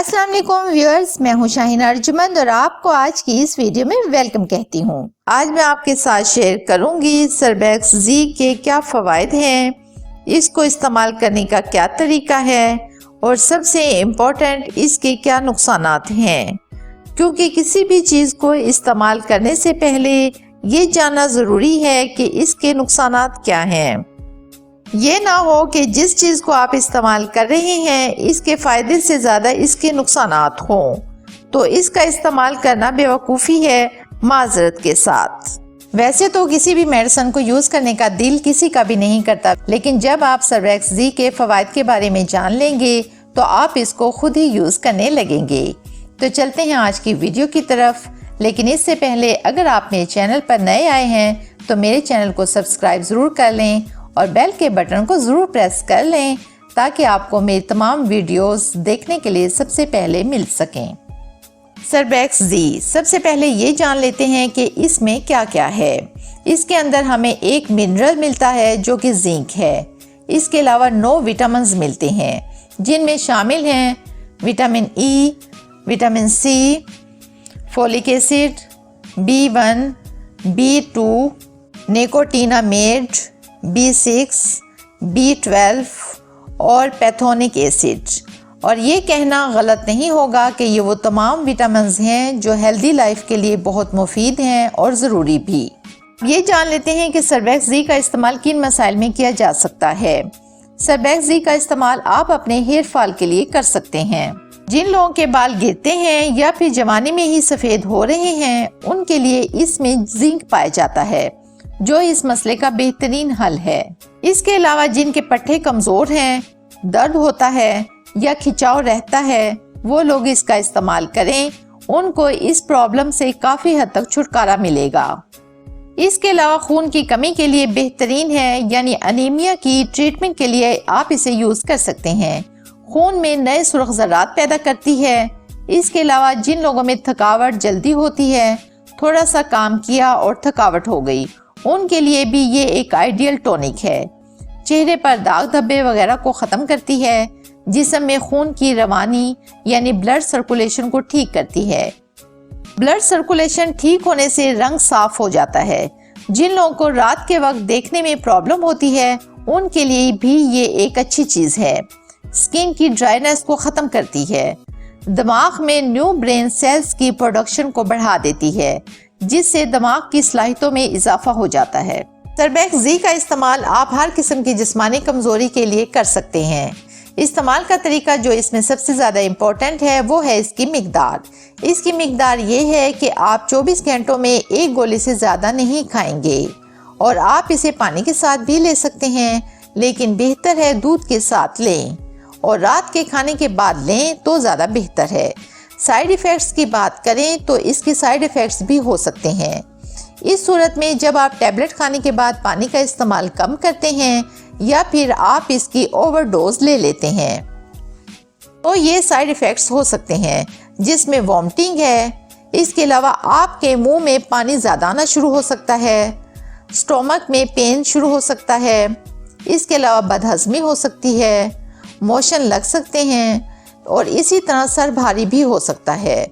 अस्सलाम वालेकुम व्यूअर्स, मैं हूं शाहीन अर्जुमंद और आपको आज की इस वीडियो में वेलकम कहती हूं। आज मैं आपके साथ शेयर करूंगी सर्बैक्स जी के क्या फ़वाइद हैं, इसको इस्तेमाल करने का क्या तरीका है और सबसे इम्पोर्टेंट इसके क्या नुकसानात हैं, क्योंकि किसी भी चीज़ को इस्तेमाल करने से पहले ये जानना ज़रूरी है कि इसके नुकसानात क्या हैं। ये ना हो कि जिस चीज़ को आप इस्तेमाल कर रहे हैं इसके फ़ायदे से ज़्यादा इसके नुकसानात हों, तो इसका इस्तेमाल करना बेवकूफ़ी है, माजरत के साथ। वैसे तो किसी भी मेडिसिन को यूज़ करने का दिल किसी का भी नहीं करता, लेकिन जब आप सर्बैक्स जी के फ़वाइद के बारे में जान लेंगे तो आप इसको खुद ही यूज़ करने लगेंगे। तो चलते हैं आज की वीडियो की तरफ, लेकिन इससे पहले अगर आप मेरे चैनल पर नए आए हैं तो मेरे चैनल को सब्सक्राइब ज़रूर कर लें और बेल के बटन को ज़रूर प्रेस कर लें ताकि आपको मेरी तमाम वीडियोस देखने के लिए सबसे पहले मिल सकें। सर्बैक्स जी, सबसे पहले ये जान लेते हैं कि इसमें क्या क्या है। इसके अंदर हमें एक मिनरल मिलता है जो कि जिंक है। इसके अलावा 9 विटामिन्स मिलते हैं जिनमें शामिल हैं vitamin E, vitamin C, folic acid, B1, B2, nicotinamide, B6, B12 और पैथोनिक एसिड। और ये कहना गलत नहीं होगा कि ये वो तमाम विटामिन्स हैं जो हेल्दी लाइफ के लिए बहुत मुफीद हैं और ज़रूरी भी। ये जान लेते हैं कि सर्बैक्स जी का इस्तेमाल किन मसाइल में किया जा सकता है। सर्बैक्स जी का इस्तेमाल आप अपने हेयर फॉल के लिए कर सकते हैं। जिन लोगों के बाल गिरते हैं या फिर जवानी में ही सफ़ेद हो रहे हैं उनके लिए इसमें जिंक पाया जाता है जो इस मसले का बेहतरीन हल है। इसके अलावा जिनके पट्टे कमज़ोर हैं, दर्द होता है या खिंचाव रहता है, वो लोग इसका इस्तेमाल करें, उनको इस प्रॉब्लम से काफ़ी हद तक छुटकारा मिलेगा। इसके अलावा खून की कमी के लिए बेहतरीन है, यानी अनीमिया की ट्रीटमेंट के लिए आप इसे यूज़ कर सकते हैं। खून में नए सुर्ख ज़रात पैदा करती है। इसके अलावा जिन लोगों में थकावट जल्दी होती है, थोड़ा सा काम किया और थकावट हो गई, उनके लिए भी ये एक आइडियल टॉनिक है। चेहरे पर दाग धब्बे वगैरह को ख़त्म करती है, जिस्म में खून की रवानी यानी ब्लड सर्कुलेशन को ठीक करती है। ब्लड सर्कुलेशन ठीक होने से रंग साफ हो जाता है। जिन लोगों को रात के वक्त देखने में प्रॉब्लम होती है उनके लिए भी ये एक अच्छी चीज़ है। स्किन की ड्राइनेस को ख़त्म करती है। दिमाग में न्यू ब्रेन सेल्स की प्रोडक्शन को बढ़ा देती है, जिससे दिमाग की सलाहियतों में इजाफा हो जाता है। सर्बैक्स जी का इस्तेमाल आप हर किस्म की जिस्मानी कमज़ोरी के लिए कर सकते हैं। इस्तेमाल का तरीका जो इसमें सबसे ज़्यादा इम्पोर्टेंट है वो है इसकी मिकदार। इसकी मिकदार ये है कि आप 24 घंटों में 1 गोली से ज़्यादा नहीं खाएंगे और आप इसे पानी के साथ भी ले सकते हैं, लेकिन बेहतर है दूध के साथ लें और रात के खाने के बाद लें तो ज़्यादा बेहतर है। साइड इफ़ेक्ट्स की बात करें तो इसके साइड इफ़ेक्ट्स भी हो सकते हैं। इस सूरत में जब आप टैबलेट खाने के बाद पानी का इस्तेमाल कम करते हैं या फिर आप इसकी ओवरडोज ले लेते हैं तो ये साइड इफ़ेक्ट्स हो सकते हैं, जिसमें वॉमिटिंग है। इसके अलावा आपके मुंह में पानी ज़्यादा आना शुरू हो सकता है, स्टोमक में पेन शुरू हो सकता है। इसके अलावा बदहज़मी हो सकती है, मोशन लग सकते हैं और इसी तरह सर भारी भी हो सकता है।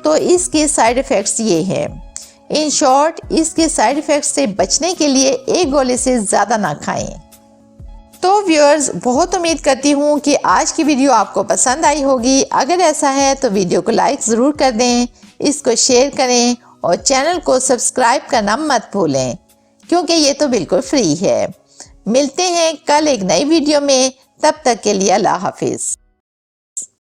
तो इसके साइड इफ़ेक्ट्स ये हैं। इन शॉर्ट, इसके साइड इफ़ेक्ट्स से बचने के लिए 1 गोली से ज़्यादा ना खाएं। तो व्यूअर्स, बहुत उम्मीद करती हूँ कि आज की वीडियो आपको पसंद आई होगी। अगर ऐसा है तो वीडियो को लाइक ज़रूर कर दें, इसको शेयर करें और चैनल को सब्सक्राइब करना मत भूलें, क्योंकि ये तो बिल्कुल फ्री है। मिलते हैं कल एक नई वीडियो में, तब तक के लिए अल्लाह हाफिज़।